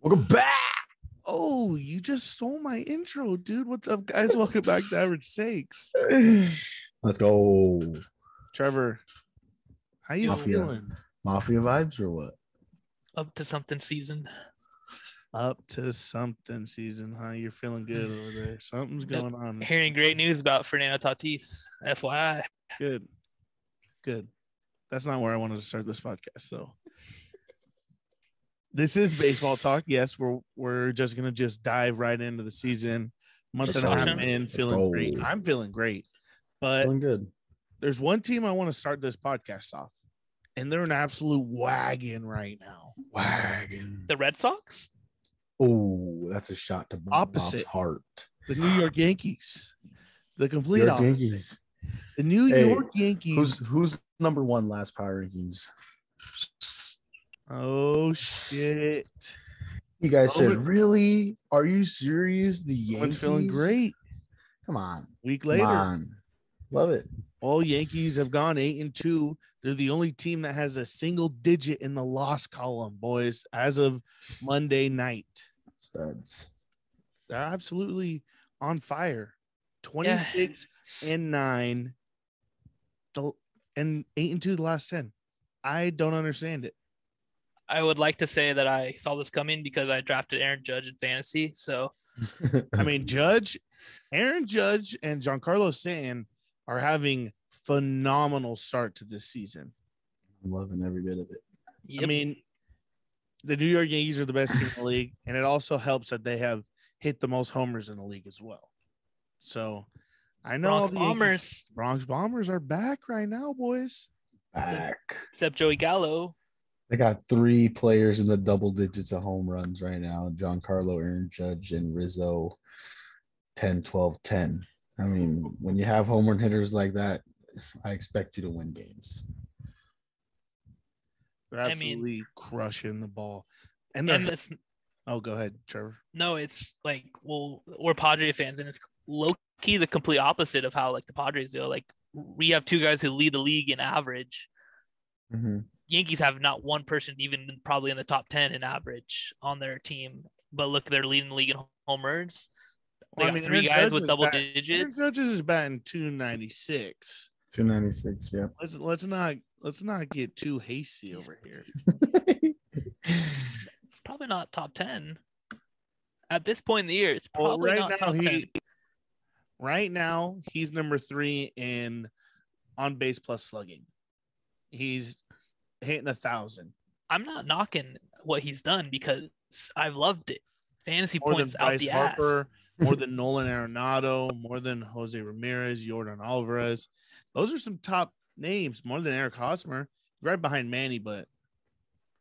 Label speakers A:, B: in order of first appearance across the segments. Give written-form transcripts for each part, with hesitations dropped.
A: Welcome back.
B: Oh, you just stole my intro, dude. What's up, guys? Welcome back to Average Sakes.
A: Let's go.
B: Trevor, how you feeling?
A: Mafia vibes or what?
C: Up to something season.
B: Up to something season, huh? You're feeling good over there. Something's going on.
C: Hearing great news about Fernando Tatis, FYI.
B: Good. That's not where I wanted to start this podcast, though. This is baseball talk. Yes, we're just gonna dive right into the season. Month and a half in, feeling great. I'm feeling great, but
A: feeling good.
B: There's one team I want to start this podcast off, and they're an absolute wagon right now.
A: Wagon.
C: The Red Sox?
A: Oh, that's a shot to Bob's heart.
B: The New York Yankees. The complete opposite.
A: Yankees.
B: The New York Yankees.
A: Who's number one last power rankings?
B: Oh shit!
A: You guys said, really? Are you serious? The Yankees
B: feeling great.
A: Come on.
B: Week later.
A: Love it.
B: All Yankees have gone 8-2. They're the only team that has a single digit in the loss column, boys, as of Monday night.
A: Studs.
B: They're absolutely on fire. 26-9 and 8-2 the last 10. I don't understand it.
C: I would like to say that I saw this coming because I drafted Aaron Judge in fantasy. So,
B: I mean, Aaron Judge and Giancarlo Stanton are having phenomenal start to this season.
A: I'm loving every bit of it.
C: Yep.
B: I mean, the New York Yankees are the best team in the league, and it also helps that they have hit the most homers in the league as well. So, I know Bronx Bombers are back right now, boys.
A: Back.
C: Except Joey Gallo.
A: They got 3 players in the double digits of home runs right now. Giancarlo, Aaron Judge, and Rizzo, 10, 12, 10. I mean, when you have home run hitters like that, I expect you to win games.
B: They're absolutely crushing the ball. And oh, go ahead, Trevor.
C: No, it's like, well, we're Padres fans, and it's low-key the complete opposite of how, like, the Padres do. Like, we have 2 guys who lead the league in average.
A: Mm-hmm.
C: Yankees have not one person even probably in the top 10 in average on their team, but look, they're leading the league in homers. They got 3 guys with double digits.
B: Aaron Judge is batting 296.
A: 296, yeah.
B: Let's not get too hasty over here.
C: It's probably not top 10 at this point in the year. It's probably not top 10.
B: Right now, he's number 3 in on base plus slugging. He's hitting 1,000.
C: I'm not knocking what he's done because I've loved it. Fantasy
B: more
C: points
B: than
C: out
B: Bryce
C: the
B: Harper,
C: ass.
B: More than Nolan Arenado, more than Jose Ramirez, Jordan Alvarez. Those are some top names. More than Eric Hosmer, right behind Manny, but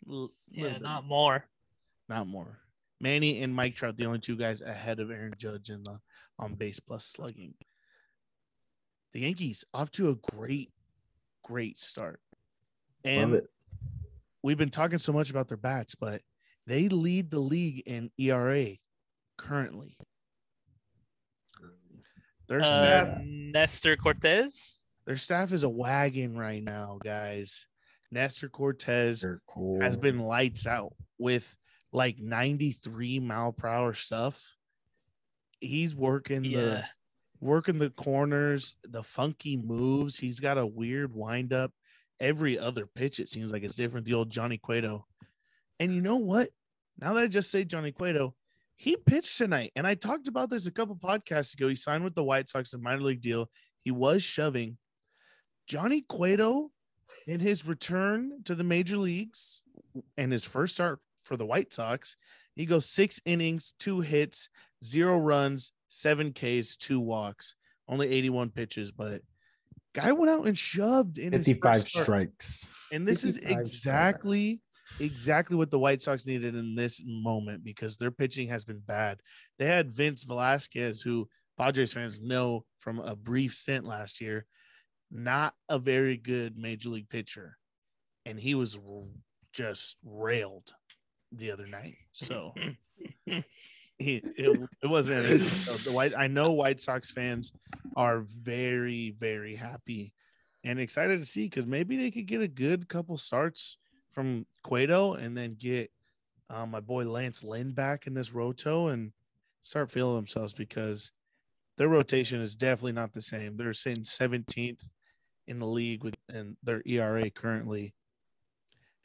C: not more.
B: Not more. Manny and Mike Trout, the only 2 guys ahead of Aaron Judge in the on base plus slugging. The Yankees off to a great start. And
A: love it.
B: We've been talking so much about their bats, but they lead the league in ERA currently. Their staff,
C: Nestor Cortez.
B: Their staff is a wagon right now, guys. Nestor Cortez has been lights out with like 93 mile per hour stuff. He's working the corners, the funky moves. He's got a weird windup. Every other pitch, it seems like it's different. The old Johnny Cueto. And you know what? Now that I just say Johnny Cueto, he pitched tonight. And I talked about this a couple podcasts ago. He signed with the White Sox, a minor league deal. He was shoving. Johnny Cueto, in his return to the major leagues and his first start for the White Sox, he goes 6 innings, 2 hits, 0 runs, 7 Ks, 2 walks, only 81 pitches, but guy went out and shoved in
A: 55 strikes.
B: And this is exactly what the White Sox needed in this moment because their pitching has been bad. They had Vince Velasquez, who Padres fans know from a brief stint last year, not a very good major league pitcher. And he was just railed the other night. So it wasn't. I know White Sox fans are very, very happy and excited to see because maybe they could get a good couple starts from Cueto and then get my boy Lance Lynn back in this roto and start feeling themselves, because their rotation is definitely not the same. They're sitting 17th in the league with and their ERA currently.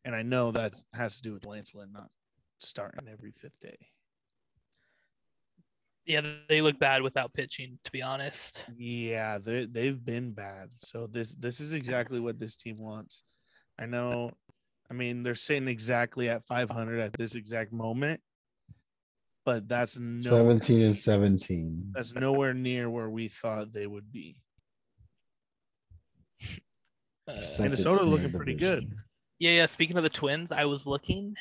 B: And I know that has to do with Lance Lynn not starting every fifth day.
C: Yeah, they look bad without pitching, to be honest.
B: Yeah, they've been bad. So this is exactly what this team wants. I know. I mean, they're sitting exactly at 500 at this exact moment, but that's
A: 17 and 17.
B: That's nowhere near where we thought they would be. Minnesota looking pretty good.
C: Yeah. Speaking of the Twins, I was looking.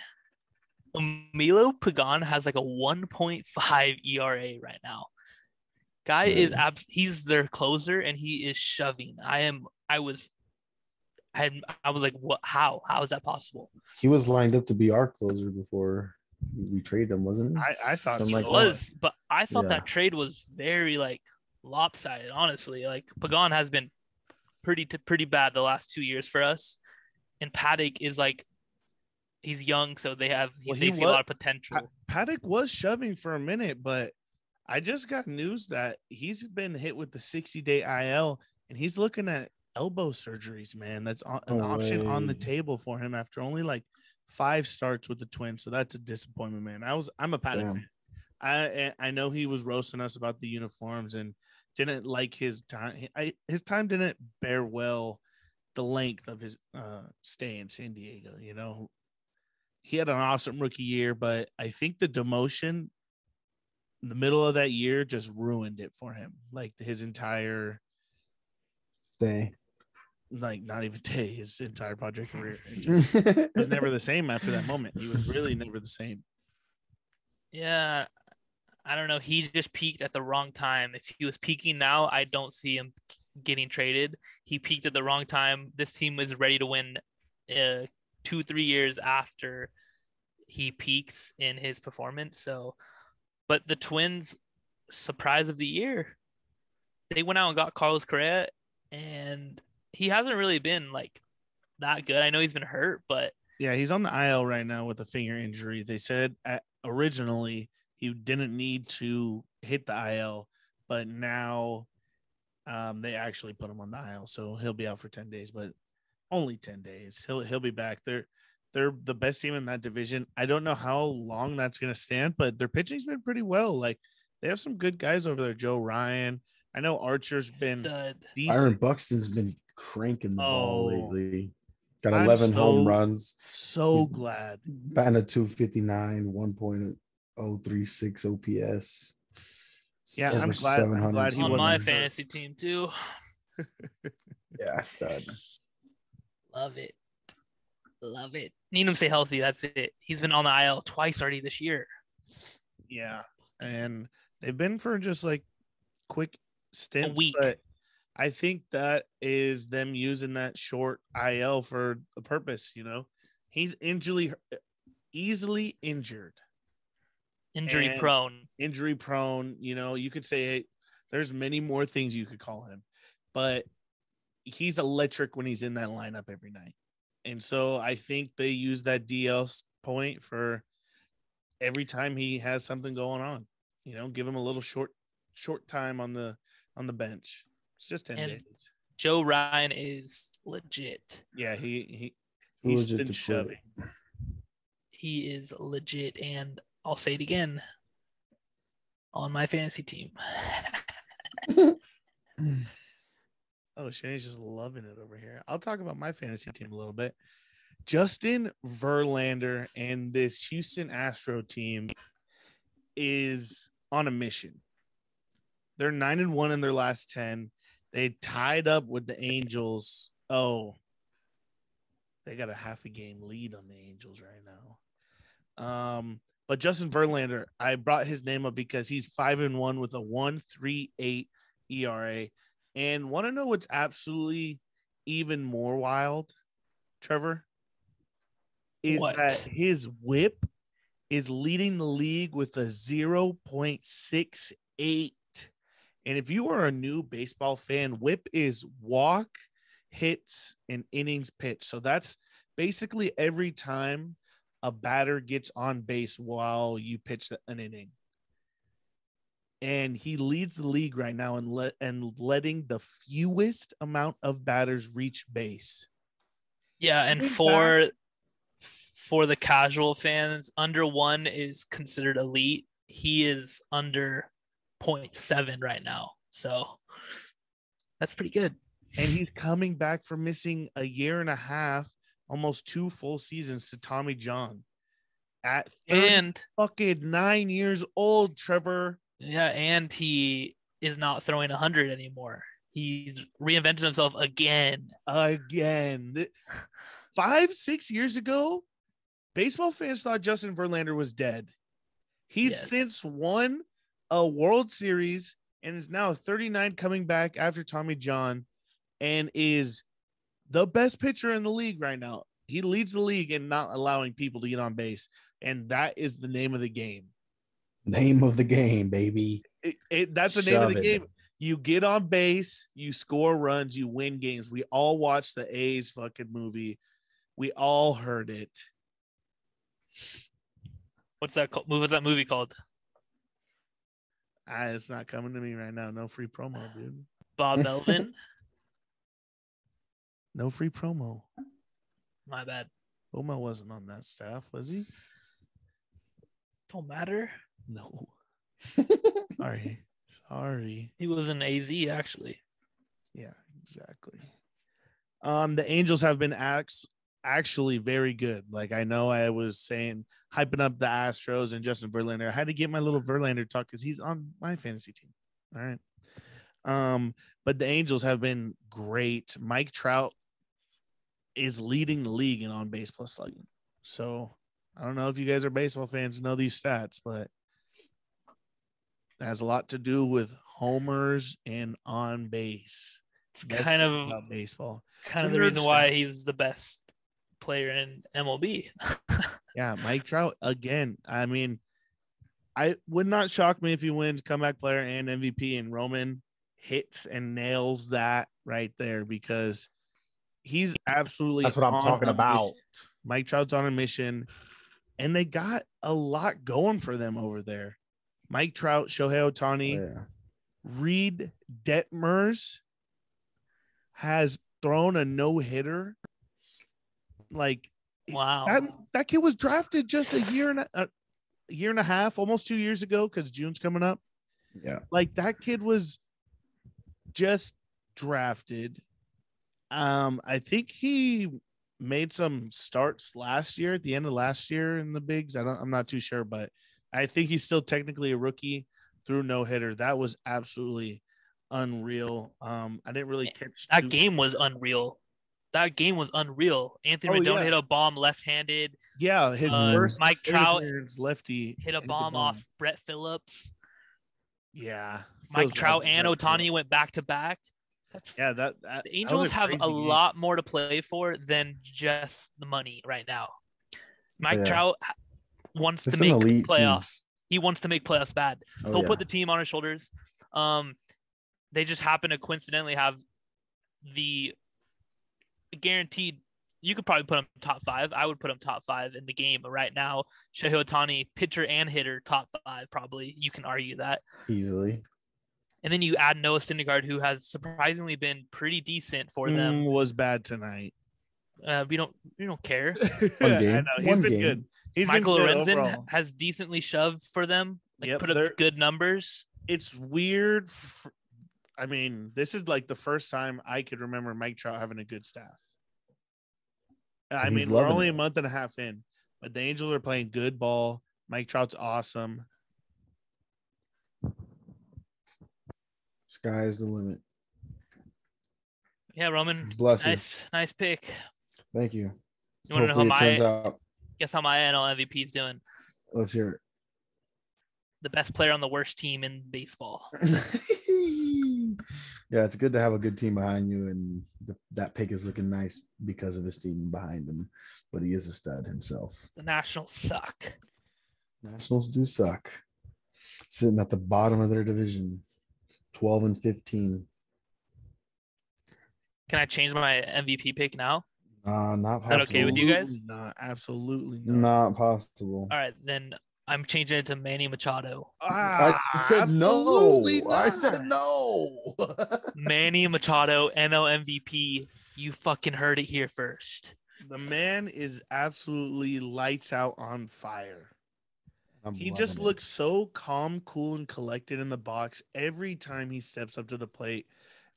C: Milo Pagan has like a 1.5 ERA right now. Guy is he's their closer and he is shoving. I was like, what? How is that possible?
A: He was lined up to be our closer before we traded him, wasn't he?
B: I thought
C: he
B: like
C: was, but I thought that trade was very like lopsided. Honestly, like Pagan has been pretty bad the last 2 years for us, and Paddock is like. He's young, so they see a lot of potential.
B: Paddock was shoving for a minute, but I just got news that he's been hit with the 60-day IL, and he's looking at elbow surgeries, man. That's an option on the table for him after only like 5 starts with the Twins. So that's a disappointment, man. I'm a Paddock fan. I know he was roasting us about the uniforms and didn't like his time. His time didn't bear well the length of his stay in San Diego, you know. He had an awesome rookie year, but I think the demotion in the middle of that year just ruined it for him. Like his entire
A: day,
B: like not even day, his entire project career. It was never the same after that moment. He was really never the same.
C: Yeah, I don't know. He just peaked at the wrong time. If he was peaking now, I don't see him getting traded. He peaked at the wrong time. This team was ready to win 2-3 years after he peaks in his performance. So, but the Twins surprise of the year, they went out and got Carlos Correa, and he hasn't really been like that good. I know he's been hurt, but
B: yeah, he's on the IL right now with a finger injury. They said originally he didn't need to hit the IL, but now they actually put him on the IL, so he'll be out for 10 days, but only 10 days. He'll be back. They're the best team in that division. I don't know how long that's going to stand, but their pitching's been pretty well. Like they have some good guys over there. Joe Ryan. I know Archer's been
A: decent. Byron Buxton's been cranking the ball lately. Got 11 home runs.
B: So glad.
A: Batting at 259, 1.036 OPS.
B: Yeah, I'm glad
C: he on my fantasy team too.
A: Yeah, stud.
C: Love it. Need him to stay healthy. That's it. He's been on the IL twice already this year.
B: Yeah, and they've been for just like quick stints.
C: A week.
B: But I think that is them using that short IL for a purpose. You know, he's easily injured.
C: Injury prone.
B: You know, you could say, hey, there's many more things you could call him, but he's electric when he's in that lineup every night. And so I think they use that DL point for every time he has something going on. You know, give him a little short time on the bench. It's just 10 days.
C: Joe Ryan is legit.
B: Yeah, he's
A: legit
B: been shoving.
C: He is legit, and I'll say it again on my fantasy team.
B: Oh, Shanae's just loving it over here. I'll talk about my fantasy team a little bit. Justin Verlander and this Houston Astro team is on a mission. They're 9-1 in their last 10. They tied up with the Angels. Oh, they got a half a game lead on the Angels right now. But Justin Verlander, I brought his name up because he's 5-1 with a 1.38 ERA. And want to know what's absolutely even more wild, Trevor? Is that his whip is leading the league with a 0.68. And if you are a new baseball fan, whip is walk, hits, and innings pitched. So that's basically every time a batter gets on base while you pitch an inning. And he leads the league right now in letting the fewest amount of batters reach base.
C: Yeah, and for the casual fans, under 1 is considered elite. He is under 0.7 right now. So that's pretty good.
B: And he's coming back from missing a year and a half, almost 2 full seasons to Tommy John at 9 years old, Trevor.
C: Yeah, and he is not throwing 100 anymore. He's reinvented himself again.
B: 5-6 years ago, baseball fans thought Justin Verlander was dead. He's since won a World Series and is now 39, coming back after Tommy John, and is the best pitcher in the league right now. He leads the league in not allowing people to get on base, and that is the name of the game.
A: Name of the game, baby.
B: That's the name of the game. You get on base, you score runs, you win games. We all watched the A's fucking movie. We all heard it.
C: What's that called? What's that movie called?
B: It's not coming to me right now. No free promo, dude.
C: Bob Melvin.
B: No free promo.
C: My bad.
B: Oma wasn't on that staff, was he?
C: Don't matter.
B: No. Sorry.
C: He was in AZ, actually.
B: Yeah, exactly. The Angels have been actually very good. Like, I know I was saying, hyping up the Astros and Justin Verlander. I had to get my little Verlander talk because he's on my fantasy team. All right. But the Angels have been great. Mike Trout is leading the league in on-base plus slugging. So I don't know if you guys are baseball fans and know these stats, but it has a lot to do with homers and on base.
C: It's kind of
B: about baseball.
C: Kind of the reason why he's the best player in MLB.
B: Yeah, Mike Trout again. I mean, I would not shock me if he wins comeback player and MVP, and Roman hits and nails that right there, because he's absolutely.
A: That's what I'm talking about.
B: Mike Trout's on a mission, and they got a lot going for them over there. Mike Trout, Shohei Ohtani, Reed Detmers has thrown a no-hitter. Like,
C: wow,
B: that kid was drafted just a year and a half, almost 2 years ago, because June's coming up.
A: Yeah,
B: like that kid was just drafted. I think he made some starts last year, at the end of last year in the bigs. I'm not too sure, but I think he's still technically a rookie through no-hitter. That was absolutely unreal. I didn't really catch
C: that game was unreal. That game was unreal. Anthony Rendon hit a bomb left-handed.
B: Yeah, his first
C: Mike Trout
B: lefty
C: hit a bomb off Brett Phillips.
B: Yeah,
C: Mike Trout and Ohtani went back-to-back.
B: The
C: Angels have a lot more to play for than just the money right now. Mike Trout wants to make playoffs. He wants to make playoffs bad. He'll put the team on his shoulders. They just happen to coincidentally have the guaranteed. You could probably put him top 5. I would put him top 5 in the game right now. Shohei Ohtani, pitcher and hitter, top 5 probably. You can argue that
A: easily.
B: And
C: then you add Noah Syndergaard, who has surprisingly been pretty decent for them.
B: Was bad tonight.
C: We don't care.
A: One game.
B: I know. He's been good.
C: Michael Lorenzen has decently shoved for them. Put up good numbers.
B: It's weird. I mean, this is like the first time I could remember Mike Trout having a good staff. I mean, we're only a month and a half in, but the Angels are playing good ball. Mike Trout's awesome.
A: Sky's the limit.
C: Yeah, Roman.
A: Bless you.
C: Nice pick.
A: Thank you.
C: You want to know how my NL MVP is doing?
A: Let's hear it.
C: The best player on the worst team in baseball.
A: Yeah, it's good to have a good team behind you, and that pick is looking nice because of his team behind him. But he is a stud himself.
C: The Nationals suck.
A: Nationals do suck. Sitting at the bottom of their division, 12-15.
C: Can I change my MVP pick now?
A: Not
C: Is that okay with you guys?
B: Absolutely
A: not possible.
C: All right, then I'm changing it to Manny Machado.
A: I said no. I said no.
C: Manny Machado, NL MVP. You fucking heard it here first.
B: The man is absolutely lights out on fire. He just looks so calm, cool, and collected in the box every time he steps up to the plate.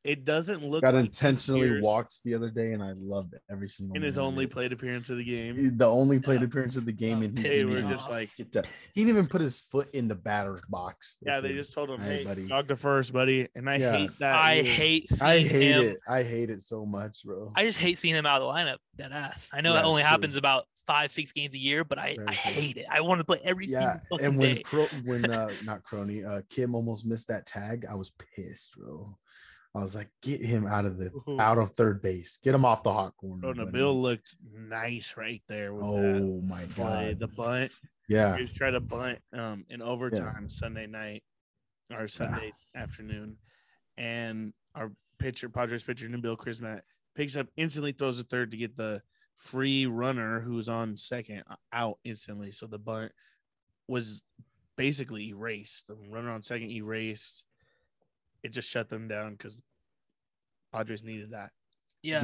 B: It doesn't look
A: got
B: like
A: intentionally walked the other day, and I loved every single
B: in his only plate appearance of the game.
A: The only plate appearance of the game, and
B: they were just like,
A: he didn't even put his foot in the batter's box.
B: They just told him, "Hey, buddy, jog to first, buddy." And I hate that.
C: I hate him.
A: It. I hate it so much, bro.
C: I just hate seeing him out of the lineup. Dead ass. I know that only happens about 5-6 games a year, but I hate it. I want to play every single fucking day.
A: When not Crony, Kim almost missed that tag, I was pissed, bro. I was like, get him out of third base. Get him off the hot corner.
B: Bro, Nabil looked nice right there.
A: With my God.
B: The bunt.
A: Yeah.
B: He tried to bunt in overtime Sunday night or Sunday afternoon. And our Padres pitcher, Nabil Krismat, picks up, instantly throws a third to get the free runner who was on second out instantly. So the bunt was basically erased. The runner on second erased. It just shut them down because Padres needed that.
C: Yeah,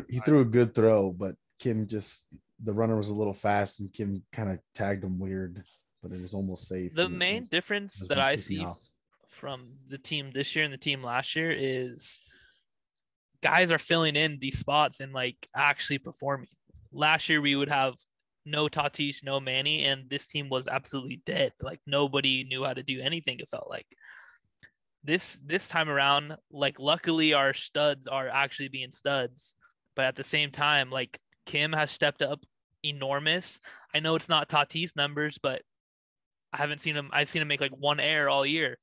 A: he threw a good throw, but Kim the runner was a little fast, and Kim kind of tagged him weird, but it was almost safe.
C: The main difference that I see from the team this year and the team last year is guys are filling in these spots and like actually performing. Last year we would have no Tatis, no Manny, and this team was absolutely dead. Like nobody knew how to do anything. It felt like. This time around, like luckily our studs are actually being studs, but at the same time, like Kim has stepped up enormous. I know it's not Tatis numbers, but I've seen him make like one error all year.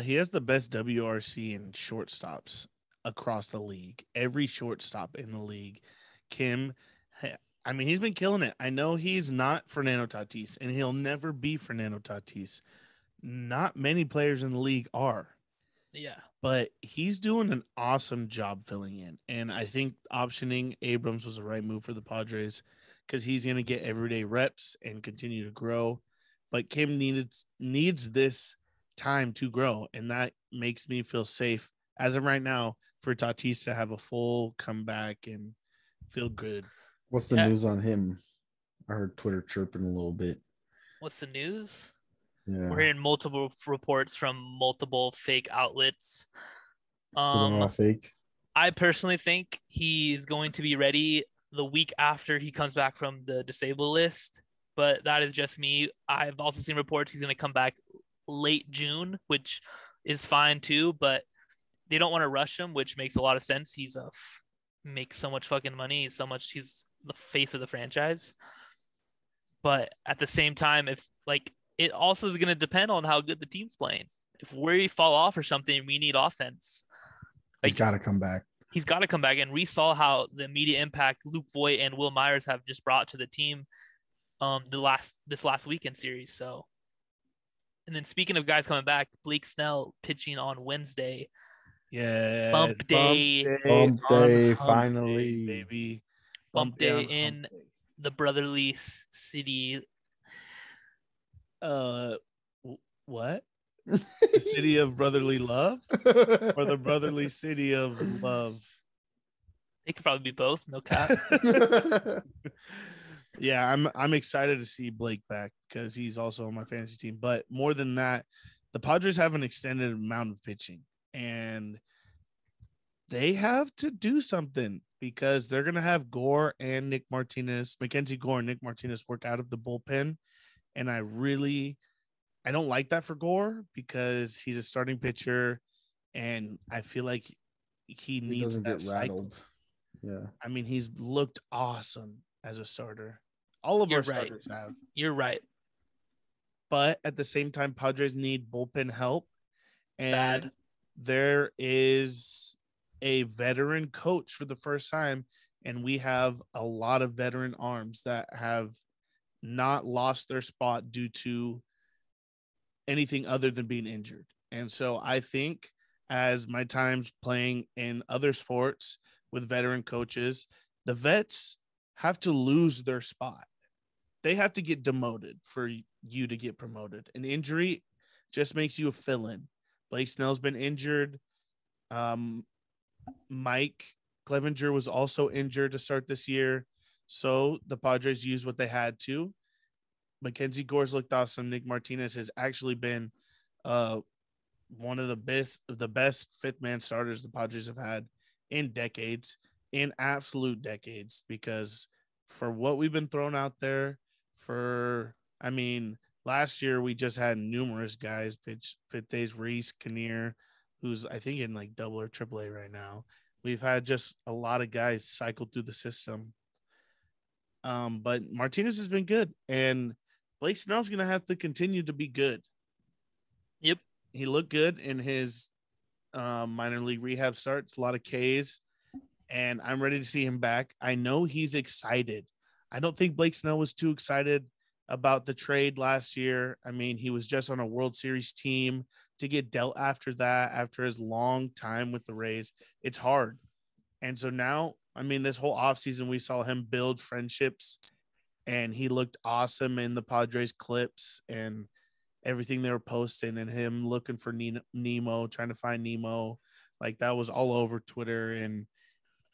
B: He has the best WRC in shortstops across the league. Every shortstop in the league, Kim. I mean, he's been killing it. I know he's not Fernando Tatis, and he'll never be Fernando Tatis. Not many players in the league are.
C: Yeah.
B: But he's doing an awesome job filling in. And I think optioning Abrams was the right move for the Padres because he's going to get everyday reps and continue to grow. But Kim needs this time to grow. And that makes me feel safe as of right now for Tatis to have a full comeback and feel good.
A: What's the news on him? I heard Twitter chirping a little bit.
C: What's the news?
A: Yeah.
C: We're hearing multiple reports from multiple fake outlets.
A: So they're all fake.
C: I personally think he's going to be ready the week after he comes back from the disabled list, but that is just me. I've also seen reports he's going to come back late June, which is fine too, but they don't want to rush him, which makes a lot of sense. He's makes so much fucking money. He's the face of the franchise. But at the same time, if like it also is going to depend on how good the team's playing. If we fall off or something, we need offense.
A: He's got to come back.
C: He's got to come back. And we saw how the immediate impact Luke Voigt and Will Myers have just brought to the team this last weekend series. So, and then speaking of guys coming back, Blake Snell pitching on Wednesday.
B: Yeah.
C: Bump day,
A: finally.
B: Baby.
C: Bump day in the brotherly city.
B: What? The city of brotherly love or the brotherly city of love?
C: It could probably be both. No cap.
B: Yeah, I'm excited to see Blake back because he's also on my fantasy team. But more than that, the Padres have an extended amount of pitching, and they have to do something because they're gonna have Mackenzie Gore and Nick Martinez work out of the bullpen. And I don't like that for Gore because he's a starting pitcher, and I feel like he needs that cycle. Rattled.
A: Yeah,
B: I mean, he's looked awesome as a starter. All of our starters have.
C: You're right.
B: But at the same time, Padres need bullpen help, and there is a veteran coach for the first time, and we have a lot of veteran arms that have not lost their spot due to anything other than being injured. And so I think as my times playing in other sports with veteran coaches, the vets have to lose their spot. They have to get demoted for you to get promoted. An injury just makes you a fill-in. Blake Snell's been injured. Mike Clevenger was also injured to start this year. So the Padres used what they had to. Mackenzie Gore's looked awesome. Nick Martinez has actually been one of the best fifth man starters the Padres have had in decades, in absolute decades, because for what we've been thrown out there last year we just had numerous guys pitch fifth days. Reese Kinnear, who's I think in like double or triple A right now. We've had just a lot of guys cycle through the system. But Martinez has been good, and Blake Snell's going to have to continue to be good.
C: Yep.
B: He looked good in his minor league rehab starts, a lot of Ks, and I'm ready to see him back. I know he's excited. I don't think Blake Snell was too excited about the trade last year. I mean, he was just on a World Series team. To get dealt after that, after his long time with the Rays, it's hard. And so now, I mean, this whole offseason, we saw him build friendships, and he looked awesome in the Padres clips and everything they were posting, and him looking for Nemo, trying to find Nemo. Like, that was all over Twitter. And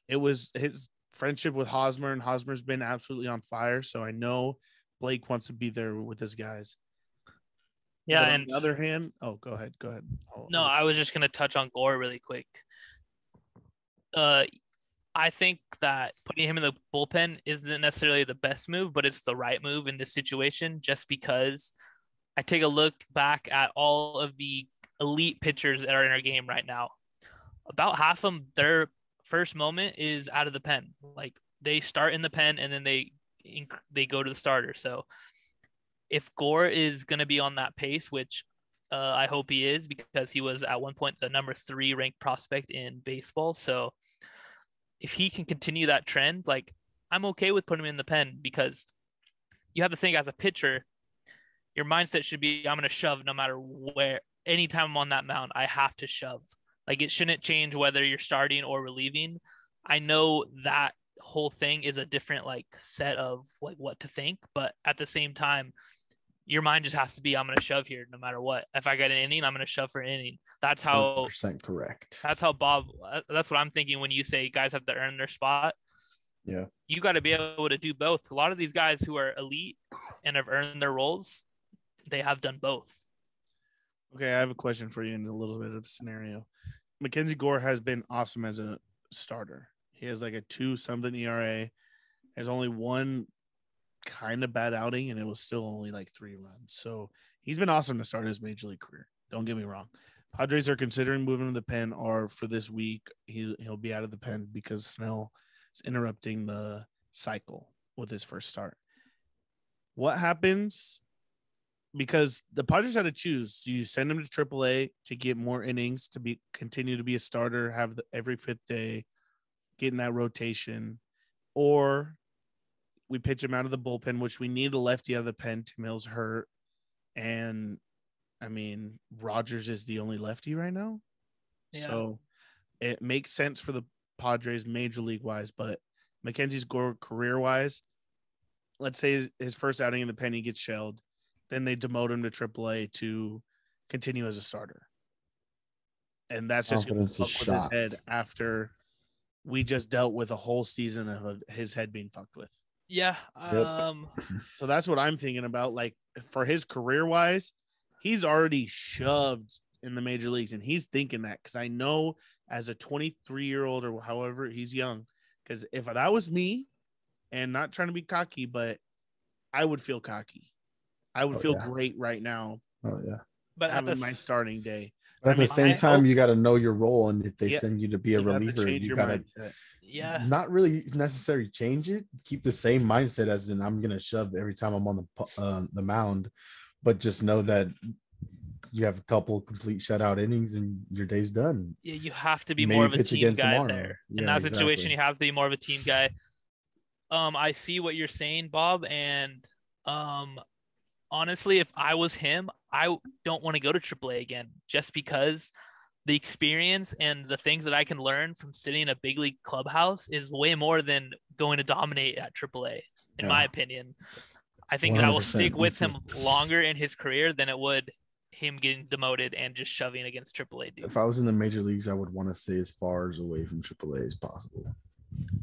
B: it was his friendship with Hosmer, and Hosmer's been absolutely on fire. So I know Blake wants to be there with his guys.
C: Yeah,
B: but on
C: and
B: the other hand, go ahead.
C: I was just gonna touch on Gore really quick. I think that putting him in the bullpen isn't necessarily the best move, but it's the right move in this situation, just because I take a look back at all of the elite pitchers that are in our game right now. About half of them, their first moment is out of the pen. Like, they start in the pen and then they go to the starter. So if Gore is going to be on that pace, which I hope he is, because he was at one point the number 3 ranked prospect in baseball. So if he can continue that trend, like, I'm okay with putting him in the pen, because you have to think, as a pitcher, your mindset should be, I'm going to shove no matter where. Anytime I'm on that mound, I have to shove. Like, it shouldn't change whether you're starting or relieving. I know that whole thing is a different like set of like what to think, but at the same time, your mind just has to be, I'm going to shove here no matter what. If I get an inning, I'm going to shove for an inning. That's how
A: 100% correct.
C: That's how Bob. That's what I'm thinking when you say guys have to earn their spot.
A: Yeah,
C: you got to be able to do both. A lot of these guys who are elite and have earned their roles, they have done both.
B: Okay, I have a question for you in a little bit of a scenario. Mackenzie Gore has been awesome as a starter. He has like a 2-something ERA, has only one kind of bad outing, and it was still only like 3 runs. So he's been awesome to start his major league career. Don't get me wrong. Padres are considering moving to the pen, or for this week, he'll be out of the pen because Snell is interrupting the cycle with his first start. What happens? Because the Padres had to choose. Do you send him to AAA to get more innings, to continue to be a starter, have every 5th day, get in that rotation, or we pitch him out of the bullpen, which we need a lefty out of the pen. Tim Hill's hurt, and I mean, Rogers is the only lefty right now. Yeah. So it makes sense for the Padres major league wise, but Mackenzie's career wise, let's say his first outing in the pen, he gets shelled. Then they demote him to AAA to continue as a starter. And that's just going to fuck with his head after we just dealt with a whole season of his head being fucked with.
C: Yeah.
B: So that's what I'm thinking about. Like, for his career wise, he's already shoved in the major leagues, and he's thinking that, because I know as a 23-year-old or however, he's young, because if that was me, and not trying to be cocky, but I would feel cocky. I would feel great right now.
A: Oh, yeah.
B: But having my starting day.
A: But at the same time, you got to know your role, and if they send you to be a reliever, you got to not really necessarily change it. Keep the same mindset as in, I'm going to shove every time I'm on the mound, but just know that you have a couple complete shutout innings and your day's done.
C: Yeah, you have to be more of a team guy there. In that situation, you have to be more of a team guy. I see what you're saying, Bob, and honestly, if I was him, I don't want to go to AAA again, just because the experience and the things that I can learn from sitting in a big league clubhouse is way more than going to dominate at AAA, in my opinion. I think that will stick with him longer in his career than it would him getting demoted and just shoving against AAA dudes.
A: If I was in the major leagues, I would want to stay as far as away from AAA as possible.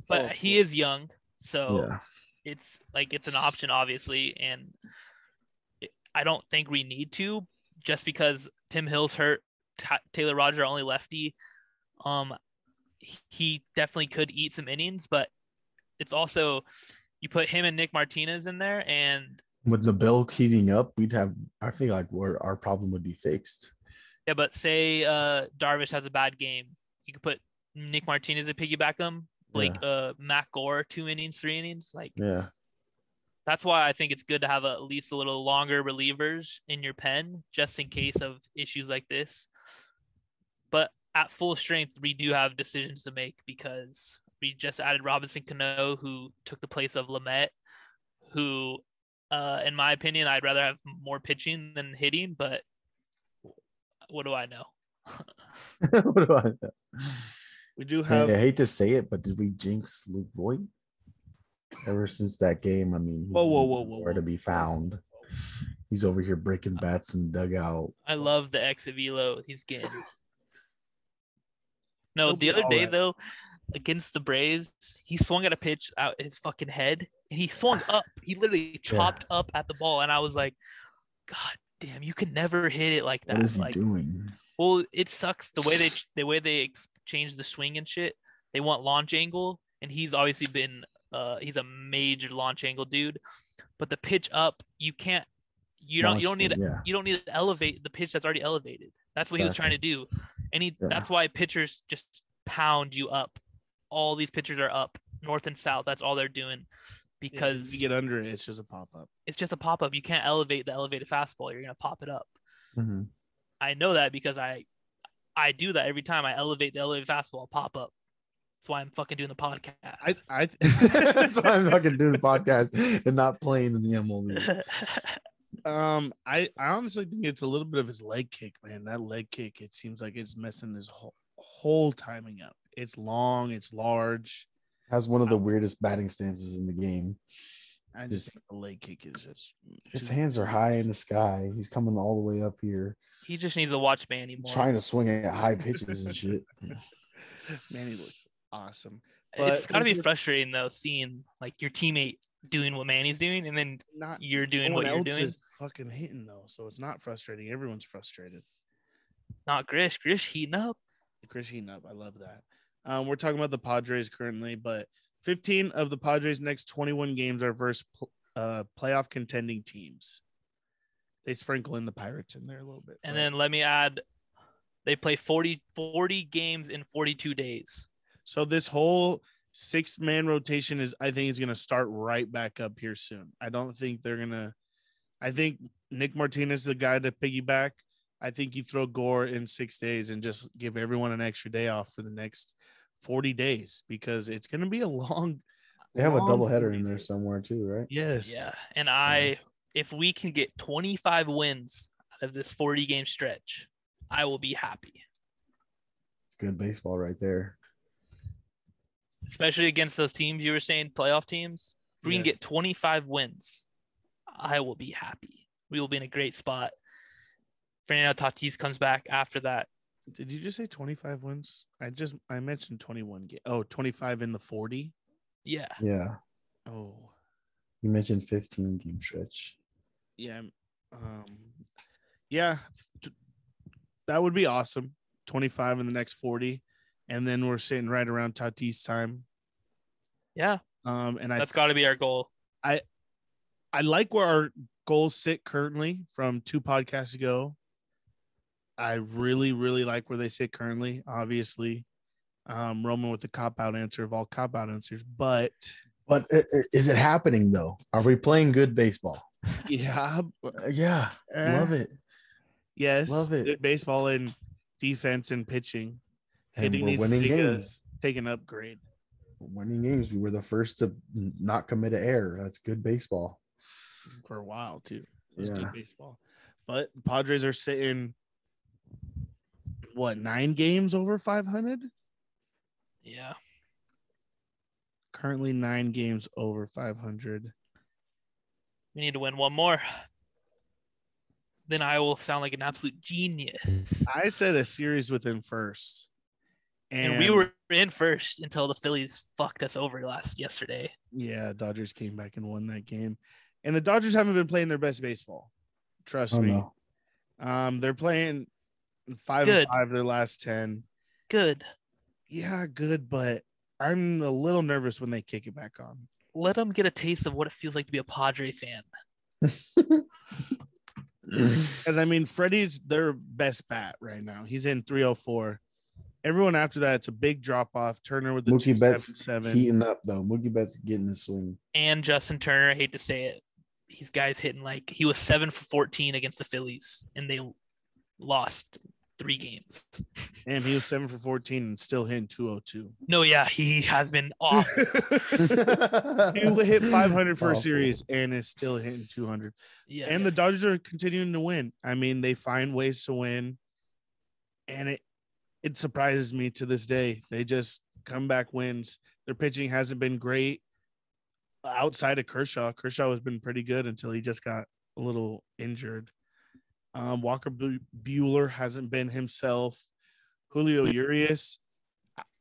C: But he is young, so it's an option, obviously, and I don't think we need to, just because Tim Hill's hurt, Taylor Roger only lefty. He definitely could eat some innings, but it's also you put him and Nick Martinez in there, and
A: with the bill heating up, I feel like our problem would be fixed.
C: Yeah, but say Darvish has a bad game, you could put Nick Martinez to piggyback him, Matt Gore 2 innings, 3 innings, That's why I think it's good to have at least a little longer relievers in your pen, just in case of issues like this. But at full strength, we do have decisions to make because we just added Robinson Cano, who took the place of Lamet, who, in my opinion, I'd rather have more pitching than hitting, but what do I know?
A: What do I know?
B: We do have.
A: I hate to say it, but did we jinx Luke Voigt? Ever since that game, I mean, he's nowhere to be found. He's over here breaking bats in the dugout.
C: I love the exit velo he's getting. No, the other day, though, against the Braves, he swung at a pitch out his fucking head, and he swung up. He literally chopped up at the ball, and I was like, God damn, you can never hit it like that.
A: What is he doing?
C: Well, it sucks the way they change the swing and shit. They want launch angle, and he's obviously been he's a major launch angle dude. But the pitch up, you don't need to elevate the pitch that's already elevated. That's what he was trying to do. And that's why pitchers just pound you up. All these pitchers are up, north and south. That's all they're doing. Because
B: if you get under it, it's just a pop-up.
C: It's just a pop-up. You can't elevate the elevated fastball. You're going to pop it up.
A: Mm-hmm.
C: I know that because I do that every time I elevate the elevated fastball, pop up. That's why I'm fucking doing the podcast.
A: That's why I'm fucking doing the podcast and not playing in the MLB.
B: I honestly think it's a little bit of his leg kick, man. That leg kick, it seems like it's messing his whole timing up. It's long, it's large.
A: Has one of the weirdest batting stances in the game.
B: I just think the leg kick is just.
A: His hands are high in the sky. He's coming all the way up here.
C: He just needs to watch Manny more.
A: Trying to swing at high pitches and shit.
B: Manny looks awesome.
C: It's got to be frustrating though, seeing like your teammate doing what Manny's doing, and then you're doing what you're doing.
B: Is fucking hitting though, so it's not frustrating. Everyone's frustrated.
C: Not Grish. Grish heating up.
B: Grish heating up. I love that. We're talking about the Padres currently, but 15 of the Padres' next 21 games are versus playoff contending teams. They sprinkle in the Pirates in there a little bit.
C: And then let me add, they play 40 games in 42 days.
B: So this whole 6-man rotation I think is going to start right back up here soon. I don't think they're going to – I think Nick Martinez is the guy to piggyback. I think you throw Gore in 6 days and just give everyone an extra day off for the next 40 days because it's going to be a long –
A: They have a doubleheader in there somewhere too, right?
B: Yes.
C: Yeah. And if we can get 25 wins out of this 40-game stretch, I will be happy.
A: It's good baseball right there.
C: Especially against those teams you were saying, playoff teams. If we can get 25 wins, I will be happy. We will be in a great spot. Fernando Tatis comes back after that.
B: Did you just say 25 wins? I mentioned 21 games. Oh, 25 in the 40?
C: Yeah.
A: Yeah.
B: Oh.
A: You mentioned 15 game stretch.
B: Yeah. Yeah. That would be awesome. 25 in the next 40. And then we're sitting right around Tatis time.
C: Yeah.
B: And
C: that's got to be our goal.
B: I like where our goals sit currently from 2 podcasts ago. I really, really like where they sit currently. Obviously, Roman with the cop-out answer of all cop-out answers. But
A: is it happening, though? Are we playing good baseball?
B: Yeah.
A: Yeah. Love it.
B: Yes.
A: Love it.
B: Good baseball and defense and pitching.
A: And we're winning games.
B: Take an upgrade.
A: Winning games. We were the first to not commit an error. That's good baseball.
B: For a while, too. It was good baseball. But the Padres are sitting what, 9 games over 500?
C: Yeah.
B: Currently 9 games over 500.
C: We need to win one more. Then I will sound like an absolute genius.
B: I said a series within first.
C: And we were in first until the Phillies fucked us over yesterday.
B: Yeah, Dodgers came back and won that game. And the Dodgers haven't been playing their best baseball. Trust me. No. They're playing 5-5 their last 10.
C: Good.
B: Yeah, good, but I'm a little nervous when they kick it back on.
C: Let them get a taste of what it feels like to be a Padre fan.
B: Because, I mean, Freddie's their best bat right now. He's in 304. Everyone after that, it's a big drop-off. Turner with the
A: Mookie Betts
B: 277.
A: heating up, though. Mookie Betts getting the swing.
C: And Justin Turner, I hate to say it, these guys hitting like he was 7 for 14 against the Phillies, and they lost 3 games.
B: And he was 7 for 14 and still hitting 202.
C: No, yeah, he has been awful.
B: He hit 500 for a series and is still hitting 200.
C: Yes.
B: And the Dodgers are continuing to win. I mean, they find ways to win, and it surprises me to this day. They just come back wins. Their pitching hasn't been great outside of Kershaw. Kershaw has been pretty good until he just got a little injured. Walker Buehler hasn't been himself. Julio Urias,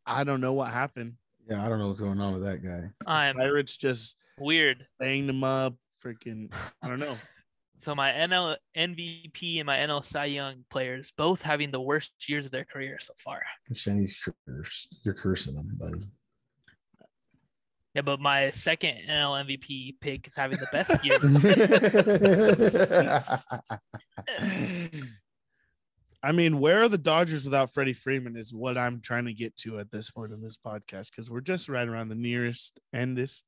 B: I don't know what happened.
A: Yeah, I don't know what's going on with that guy.
B: Pirates just
C: weird.
B: banged him up. Freaking, I don't know.
C: So my NL MVP and my NL Cy Young players both having the worst years of their career so far.
A: Shenny's cursed. You're cursing them, buddy.
C: Yeah, but my second NL MVP pick is having the best year.
B: I mean, where are the Dodgers without Freddie Freeman is what I'm trying to get to at this point in this podcast, because we're just right around the nearest endest.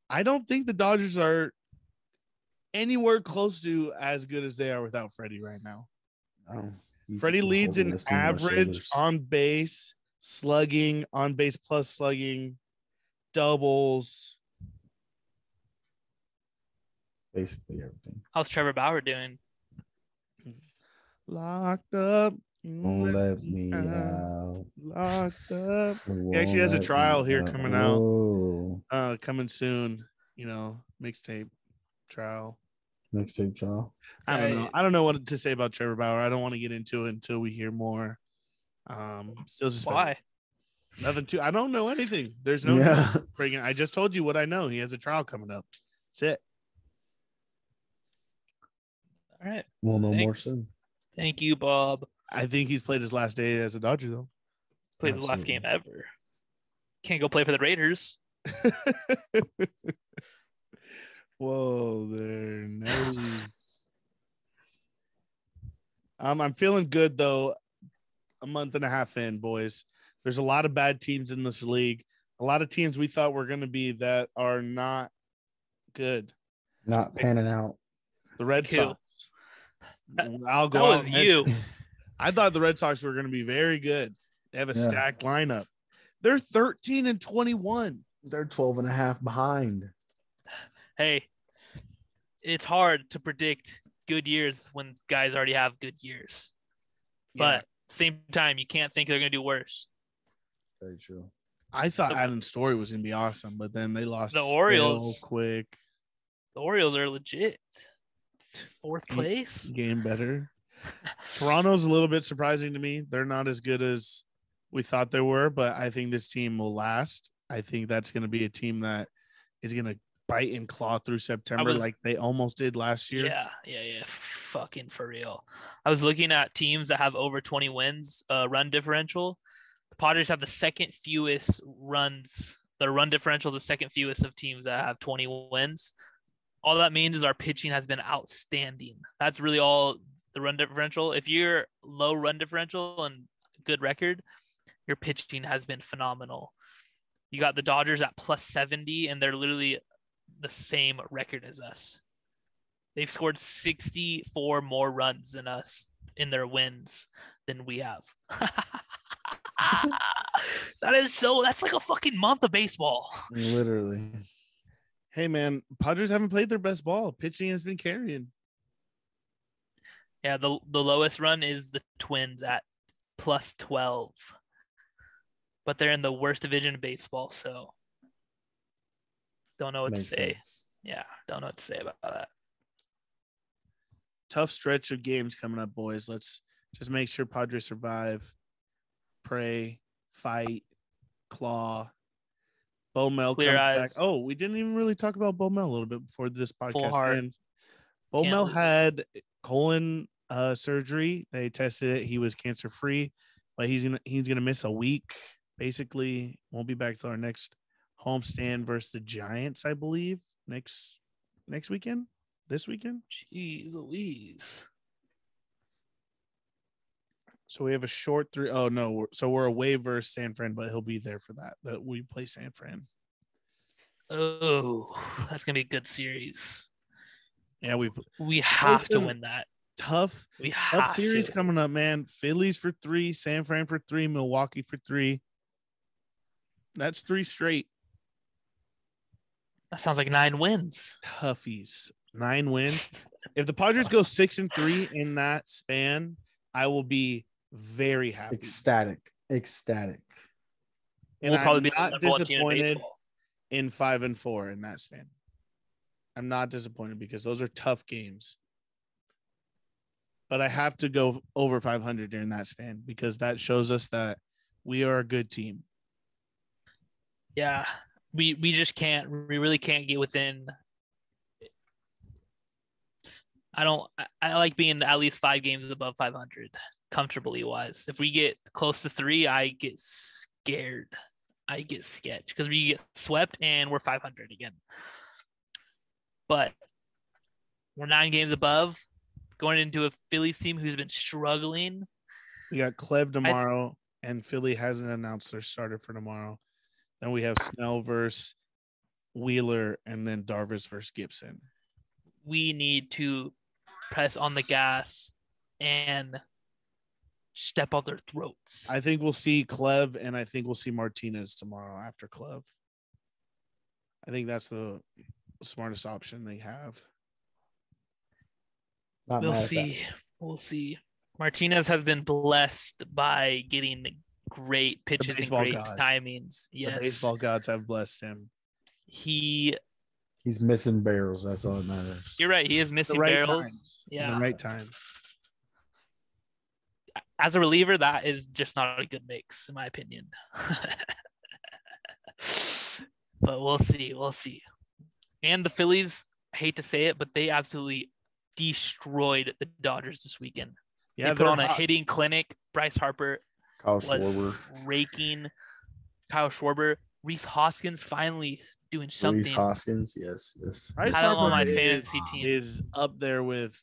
B: I don't think the Dodgers are anywhere close to as good as they are without Freddie right now.
A: Oh,
B: Freddie leads in average on base, slugging, on base plus slugging, doubles.
A: Basically everything.
C: How's Trevor Bauer doing?
B: Locked up.
A: Won't let me out.
B: Locked up. He actually has a trial here coming out. Coming soon. Mixtape trial.
A: Mixtape trial.
B: I don't know. I don't know what to say about Trevor Bauer. I don't want to get into it until we hear more. Still suspended.
C: Why?
B: Nothing I don't know anything. There's no freaking. I just told you what I know. He has a trial coming up. That's it.
C: All right.
A: We'll know more soon.
C: Thank you, Bob.
B: I think he's played his last day as a Dodger, though.
C: Played his last game ever. Can't go play for the Raiders.
B: Whoa there. No. I'm feeling good, though. A month and a half in, boys. There's a lot of bad teams in this league. A lot of teams we thought were going to be that are not good.
A: Not panning out.
B: The Red Sox.
C: I'll go. That was you.
B: I thought the Red Sox were going to be very good. They have a stacked lineup. They're 13-21.
A: They're 12 and a half behind.
C: Hey, it's hard to predict good years when guys already have good years. But at the same time, you can't think they're going to do worse.
A: Very true.
B: I thought Adam Story was going to be awesome, but then they lost
C: the Orioles
B: quick.
C: The Orioles are legit. 4th place.
B: Game better. Toronto's a little bit surprising to me. They're not as good as we thought they were, but I think this team will last. I think that's going to be a team that is going to bite and claw through September like they almost did last year.
C: Yeah. Fucking for real. I was looking at teams that have over 20 wins, run differential. The Padres have the second fewest runs. The run differential is the second fewest of teams that have 20 wins. All that means is our pitching has been outstanding. That's really all the run differential. If you're low run differential and good record, your pitching has been phenomenal. You got the Dodgers at plus 70, and they're literally the same record as us. They've scored 64 more runs than us in their wins than we have. That's like a fucking month of baseball.
A: Literally.
B: Hey, man, Padres haven't played their best ball. Pitching has been carrying.
C: Yeah, the lowest run is the Twins at plus 12. But they're in the worst division of baseball, so don't know what to say.
A: Sense.
C: Yeah, don't know what to say about that.
B: Tough stretch of games coming up, boys. Let's just make sure Padres survive, pray, fight, claw. Bo Mel
C: Clear
B: comes
C: eyes.
B: back. Oh, we didn't even really talk about Bo Mel a little bit before this
C: Full
B: podcast
C: heart.
B: ends. Bo
C: Can't
B: Mel
C: lose.
B: had colon surgery. They tested it. He was cancer free, but he's gonna miss a week. Basically, won't be back till our next homestand versus the Giants, I believe. Next weekend. This weekend.
C: Jeez Louise.
B: So we have a short 3. Oh no, so we're away versus San Fran, but he'll be there for that. That we play San Fran.
C: Oh, that's gonna be a good series.
B: Yeah,
C: we have to win that.
B: Tough series coming up, man. Phillies for 3, San Fran for 3, Milwaukee for 3. That's 3 straight.
C: That sounds like 9 wins.
B: Toughies. 9 wins. If the Padres go 6-3 in that span, I will be very happy.
A: Ecstatic.
B: And
C: we'll probably be
B: not disappointed in 5-4 in that span. I'm not disappointed because those are tough games. But I have to go over 500 during that span because that shows us that we are a good team.
C: Yeah, we just can't. We really can't get within. I like being at least 5 games above 500 comfortably wise. If we get close to 3, I get scared. I get sketched because we get swept and we're 500 again. But we're 9 games above, going into a Phillies team who's been struggling.
B: We got Clev tomorrow, and Philly hasn't announced their starter for tomorrow. Then we have Snell versus Wheeler, and then Darvish versus Gibson.
C: We need to press on the gas and step on their throats.
B: I think we'll see Clev, and I think we'll see Martinez tomorrow after Clev. I think that's the smartest option they have.
C: We'll see. We'll see. Martinez has been blessed by getting great pitches and great timings. Yes.
B: The baseball gods have blessed him.
C: He's
A: missing barrels. That's all that matters.
C: You're right. He is missing barrels.
B: Yeah. The right time.
C: As a reliever, that is just not a good mix, in my opinion. But we'll see. We'll see. And the Phillies, I hate to say it, but they absolutely destroyed the Dodgers this weekend. Yeah, they put on a hitting clinic. Bryce Harper was raking. Kyle Schwarber. Reese Hoskins finally doing something.
A: Reese Hoskins, yes.
B: Bryce Harper on my fantasy team is up there with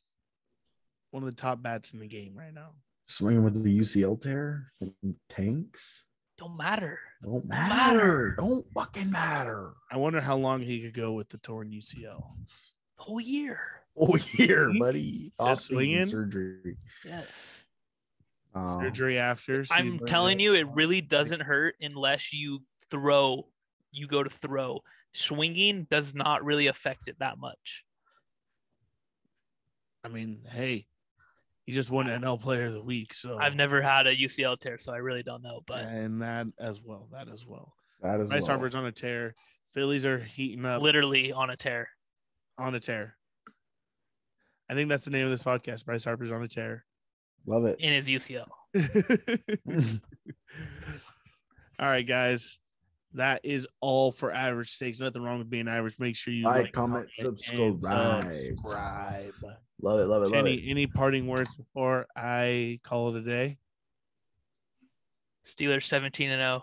B: one of the top bats in the game right now.
A: Swinging with the UCL tear and tanks.
C: Don't matter.
A: Don't fucking matter.
B: I wonder how long he could go with the torn UCL.
C: Whole year,
B: buddy. Off-season
A: surgery.
C: Yes.
B: Surgery after.
C: I'm telling you, it really doesn't hurt unless you throw. You go to throw. Swinging does not really affect it that much.
B: I mean, hey, he just won NL Player of the Week. So
C: I've never had a UCL tear, so I really don't know. But
B: and that as well.
A: Bryce
B: Harper's on a tear. Phillies are heating up.
C: Literally on a tear.
B: On a tear. I think that's the name of this podcast. Bryce Harper's on a tear.
A: Love it.
C: In his UCL.
B: All right, guys. That is all for Average Stakes. Nothing wrong with being average. Make sure you
A: like, comment, subscribe. Love it.
B: Any parting words before I call it a day?
C: Steelers 17-0.